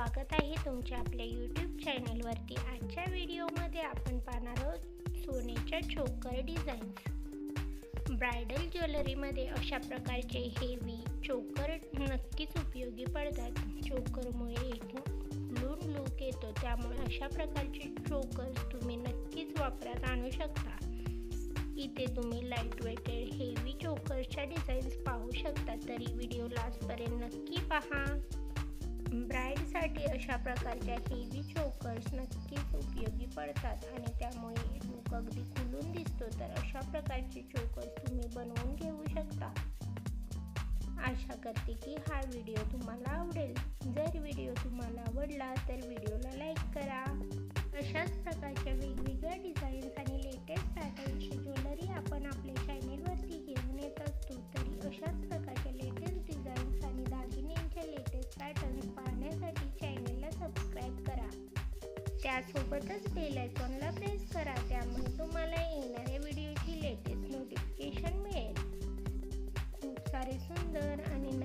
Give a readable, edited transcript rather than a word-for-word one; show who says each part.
Speaker 1: स्वागत आहे तुमच्या आपल्या यूट्यूब चॅनलवरती। आजच्या व्हिडिओमध्ये आपण पाहणार आहोत सोन्याच्या चोकर डिझाईन्स। ब्रायडल ज्वेलरीमध्ये अशा प्रकारचे हेवी चोकर नक्कीच उपयोगी पडतात। चोकरमुळे एक लूक येतो, त्यामुळे अशा प्रकारचे चोकर्स तुम्ही नक्कीच वापरात आणू शकता। इथे तुम्ही लाईट वेटेड हेवी चोकर्सच्या डिझाईन्स पाहू शकता, तरी व्हिडिओ लास्टपर्यंत नक्की पहा। ब्राईडसाठी अशा प्रकारच्या हेवी चोकर्स नक्कीच उपयोगी पडतात आणि त्यामुळे लूक अगदी खुलून दिसतो। तर अशा प्रकारचे चोकर्स तुम्ही बनवून घेऊ शकता। आशा करते की हा व्हिडिओ तुम्हाला आवडेल। जर व्हिडिओ तुम्हाला आवडला तर व्हिडिओला लाईक करा। अशाच प्रकारच्या वेगवेगळ्या डिझाईन्स आणि लेटेस्ट पॅटर्नची ज्वेलरी आपण आपल्या चॅनेलवरती घेऊन येत असतो। तरी अशाच प्रकारच्या लेटेस्ट डिझाईन्स आणि दागिन्यांच्या लेटेस्ट पॅटर्न्स पाहण्यासाठी चॅनेलला सबस्क्राईब करा। त्यासोबतच बेल आयकॉनला प्रेस करा, त्यामुळे तुम्हाला येणाऱ्या व्हिडिओची लेटेस्ट नोटिफिकेशन मिळेल। खूप सारे सुंदर आणि